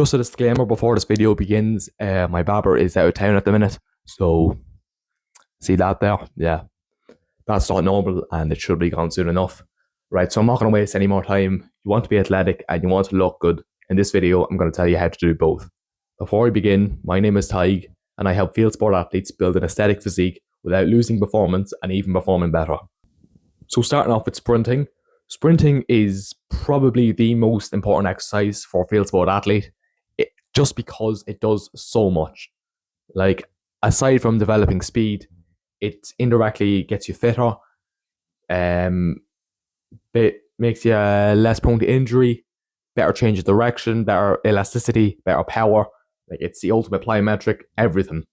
Just a disclaimer before this video begins, my barber is out of town at the minute, so see that there? Yeah, that's not normal and it should be gone soon enough. Right, so I'm not going to waste any more time. You want to be athletic and you want to look good. In this video, I'm going to tell you how to do both. Before we begin, my name is Tig and I help field sport athletes build an aesthetic physique without losing performance and even performing better. So starting off with sprinting. Sprinting is probably the most important exercise for a field sport athlete, just because it does so much. Like, aside from developing speed, it indirectly gets you fitter, it makes you less prone to injury, better change of direction, better elasticity, better power. Like, it's the ultimate plyometric, everything.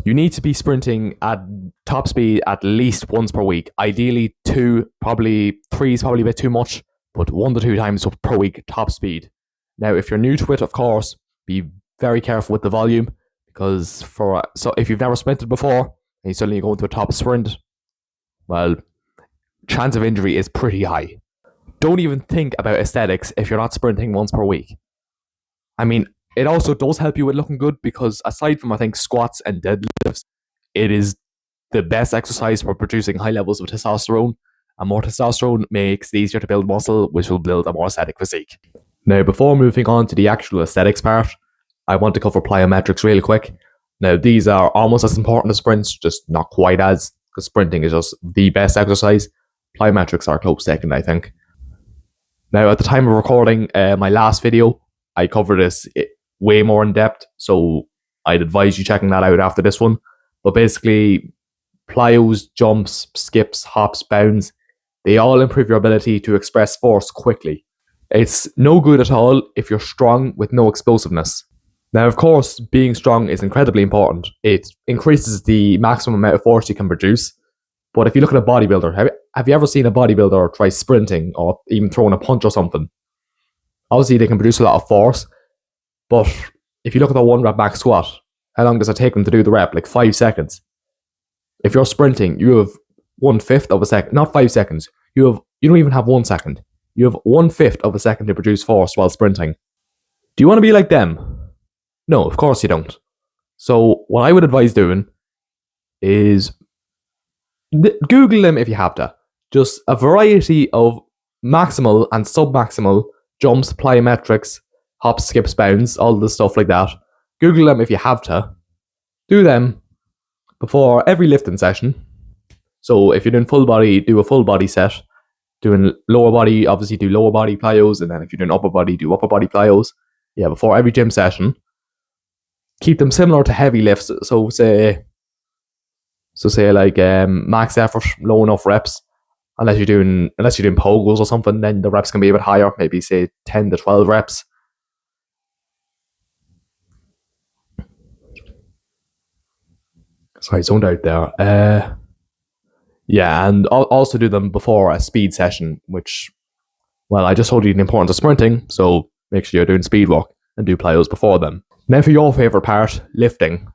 You need to be sprinting at top speed at least once per week. Ideally 2, probably 3 is probably a bit too much, but 1 to 2 times per week top speed. Now, if you're new to it, of course, be very careful with the volume, because so if you've never sprinted before and you suddenly go into a top sprint, well, chance of injury is pretty high. Don't even think about aesthetics if you're not sprinting once per week. I mean, it also does help you with looking good, because aside from, I think, squats and deadlifts, it is the best exercise for producing high levels of testosterone, and more testosterone makes it easier to build muscle, which will build a more aesthetic physique. Now, before moving on to the actual aesthetics part, I want to cover plyometrics real quick. Now, these are almost as important as sprints, just not quite as, because sprinting is just the best exercise. Plyometrics are close second, I think. Now, at the time of recording my last video, I covered this way more in depth, so I'd advise you checking that out after this one. But basically, plyos, jumps, skips, hops, bounds, they all improve your ability to express force quickly. It's no good at all if you're strong with no explosiveness. Now, of course, being strong is incredibly important. It increases the maximum amount of force you can produce. But if you look at a bodybuilder, have you ever seen a bodybuilder try sprinting or even throwing a punch or something? Obviously, they can produce a lot of force, but if you look at the 1 rep max squat, how long does it take them to do the rep? Like 5 seconds. If you're sprinting, you have 1/5 of a second, not 5 seconds. You don't even have 1 second. You have 1/5 of a second to produce force while sprinting. Do you want to be like them? No, of course you don't. So what I would advise doing is Google them if you have to. Just a variety of maximal and submaximal jumps, plyometrics, hops, skips, bounds, all the stuff like that. Google them if you have to. Do them before every lifting session. So if you're doing full body, do a full body set. Doing lower body, obviously do lower body plyos, and then if you're doing upper body, do upper body plyos. Yeah, before every gym session. Keep them similar to heavy lifts. So say like max effort, low enough reps. Unless you're doing pogos or something, then the reps can be a bit higher. Maybe say 10 to 12 reps. Sorry, zoned out there. Yeah, and also do them before a speed session, which, well, I just told you the importance of sprinting, so make sure you're doing speed work and do plyos before them. Now for your favourite part, lifting.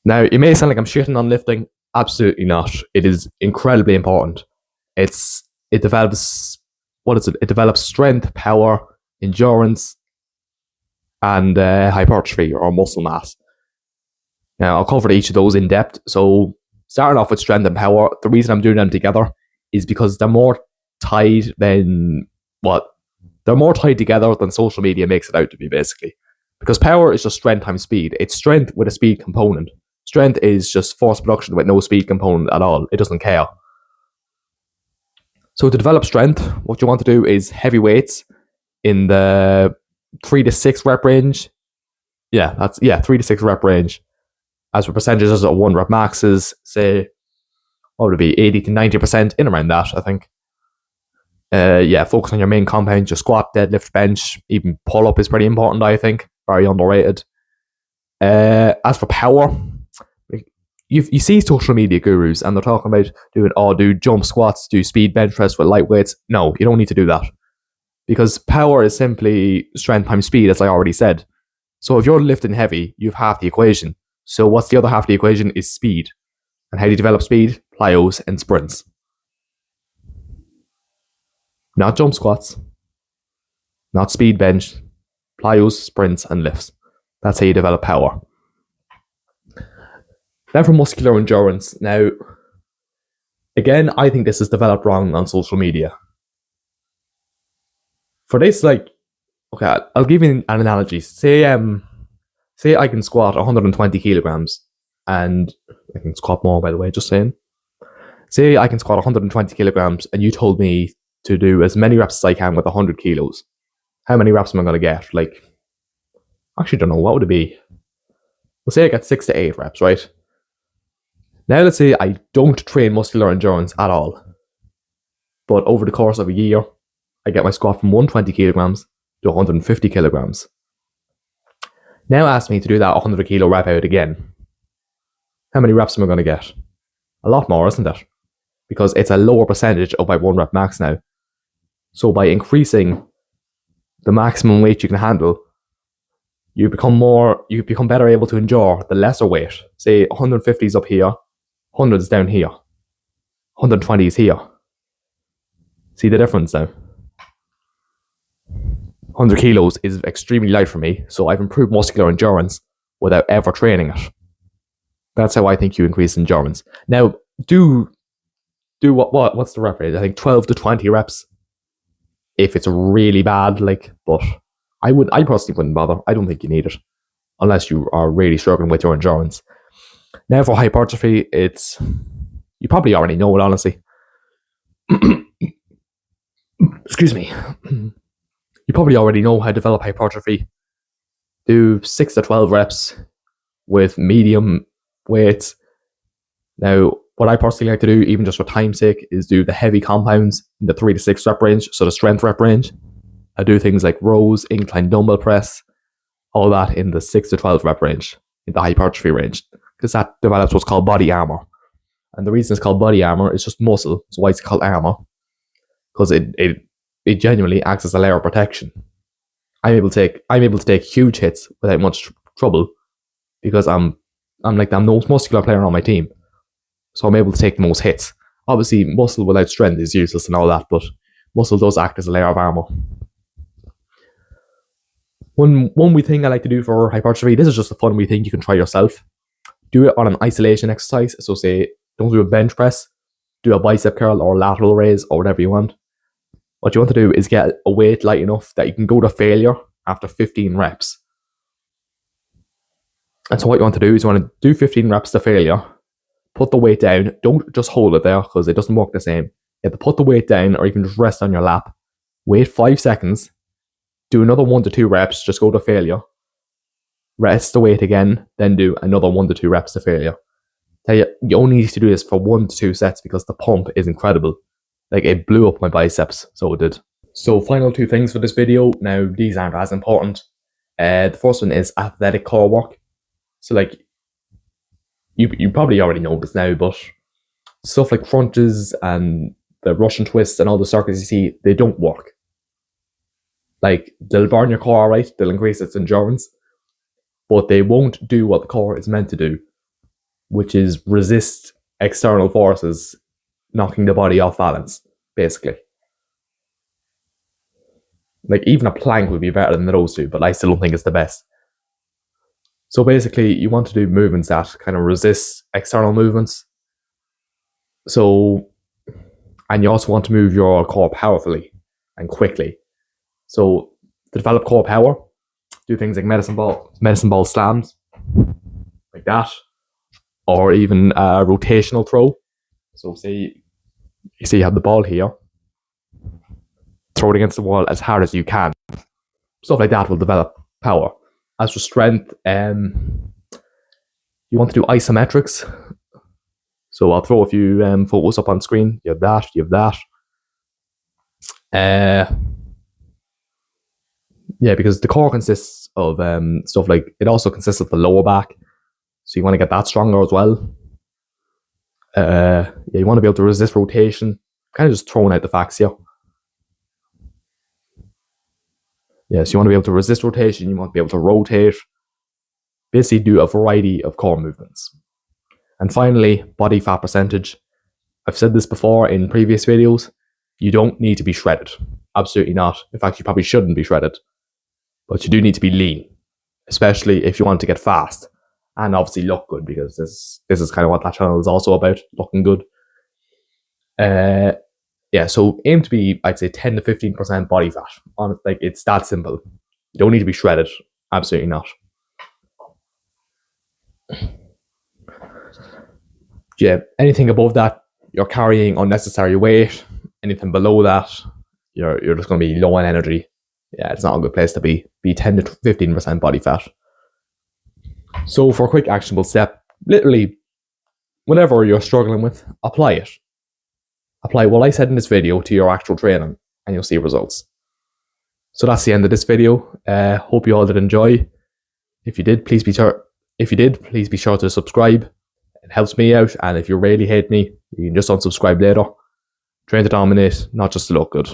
Now, it may sound like I'm shitting on lifting. Absolutely not. It is incredibly important. It develops strength, power, endurance, and hypertrophy or muscle mass. Now, I'll cover each of those in depth. So, starting off with strength and power, the reason I'm doing them together is because they're more tied together than social media makes it out to be, basically. Because power is just strength times speed. It's strength with a speed component. Strength is just force production with no speed component at all. It doesn't care. So to develop strength, what you want to do is heavy weights in the 3 to 6 rep range. 3 to 6 rep range. As for percentages of 1 rep maxes, say, what would it be, 80 to 90%, in around that, I think. Focus on your main compounds, your squat, deadlift, bench, even pull-up is pretty important, I think. Very underrated. As for power, you see social media gurus and they're talking about do jump squats, do speed bench press with light weights. No, you don't need to do that. Because power is simply strength times speed, as I already said. So if you're lifting heavy, you have half the equation. So what's the other half of the equation is speed. And how do you develop speed? Plyos and sprints. Not jump squats. not speed bench, plyos, sprints, and lifts. That's how you develop power. Now for muscular endurance. Now, again, I think this is developed wrong on social media. For this, like, okay, I'll give you an analogy. Say I can squat 120 kilograms, and I can squat more, by the way, just saying. Say I can squat 120 kilograms, and you told me to do as many reps as I can with 100 kilos. How many reps am I going to get? Like, I actually don't know. What would it be? We'll say I get 6 to 8 reps, right? Now let's say I don't train muscular endurance at all, but over the course of a year, I get my squat from 120 kilograms to 150 kilograms. Now ask me to do that 100 kilo rep out again. How many reps am I going to get? A lot more, isn't it? Because it's a lower percentage of my 1 rep max now. So by increasing the maximum weight you can handle, you become better able to endure the lesser weight. Say 150 is up here, 100 is down here, 120 is here. See the difference now? 100 kilos is extremely light for me, so I've improved muscular endurance without ever training it. That's how I think you increase endurance. Now, do what's the rep rate? I think 12 to 20 reps. If it's really bad, but I personally wouldn't bother. I don't think you need it unless you are really struggling with your endurance. Now for hypertrophy, you probably already know it, honestly. Excuse me. You probably already know how to develop hypertrophy. Do 6 to 12 reps with medium weights. Now, what I personally like to do, even just for time's sake, is do the heavy compounds in the 3 to 6 rep range, so the strength rep range. I do things like rows, incline dumbbell press, all that in the 6 to 12 rep range, in the hypertrophy range, because that develops what's called body armor. And the reason it's called body armor is just muscle, so why it's called armor? Because it genuinely acts as a layer of protection. I'm able to take huge hits without much trouble because I'm the most muscular player on my team. So I'm able to take the most hits. Obviously, muscle without strength is useless and all that, but muscle does act as a layer of armor. One wee thing I like to do for hypertrophy, this is just a fun wee thing you can try yourself. Do it on an isolation exercise. So say, don't do a bench press, do a bicep curl or lateral raise or whatever you want. What you want to do is get a weight light enough that you can go to failure after 15 reps. And so what you want to do is you want to do 15 reps to failure, put the weight down, don't just hold it there because it doesn't work the same. You have to put the weight down or you can just rest on your lap, wait 5 seconds, do another 1 to 2 reps, just go to failure, rest the weight again, then do another 1 to 2 reps to failure. Tell you, you only need to do this for 1 to 2 sets because the pump is incredible. Like, it blew up my biceps, so it did. So final 2 things for this video. Now, these aren't as important. The first one is athletic core work. So like, you probably already know this now, but stuff like crunches and the Russian twists and all the circuits you see, they don't work. Like, they'll burn your core, right? They'll increase its endurance, but they won't do what the core is meant to do, which is resist external forces knocking the body off balance, basically. Like, even a plank would be better than those two, but I still don't think it's the best. So basically, you want to do movements that kind of resist external movements. So, and you also want to move your core powerfully and quickly. So, to develop core power, do things like medicine ball slams, like that, or even a rotational throw. So say you have the ball here, throw it against the wall as hard as you can. Stuff like that will develop power. As for strength, you want to do isometrics. So I'll throw a few photos up on screen. You have that. Yeah, because the core consists of stuff like, it also consists of the lower back. So you want to get that stronger as well. You want to be able to resist rotation. Kind of just throwing out the facts here. Yeah, so you want to be able to resist rotation. You want to be able to rotate. Basically do a variety of core movements. And finally, body fat percentage. I've said this before in previous videos. You don't need to be shredded. Absolutely not. In fact, you probably shouldn't be shredded. But you do need to be lean, especially if you want to get fast and obviously look good, because this is kind of what that channel is also about, looking good. Yeah, so aim to be, I'd say, 10 to 15% body fat. Like, it's that simple. You don't need to be shredded. Absolutely not. Yeah, anything above that, you're carrying unnecessary weight. Anything below that, you're just going to be low on energy. Yeah, it's not a good place to be. Be 10 to 15% body fat. So for a quick actionable step, literally, whatever you're struggling with, apply it. Apply what I said in this video to your actual training, and you'll see results. So that's the end of this video. Hope you all did enjoy. If you did, please be sure to subscribe. It helps me out, and if you really hate me, you can just unsubscribe later. Train to dominate, not just to look good.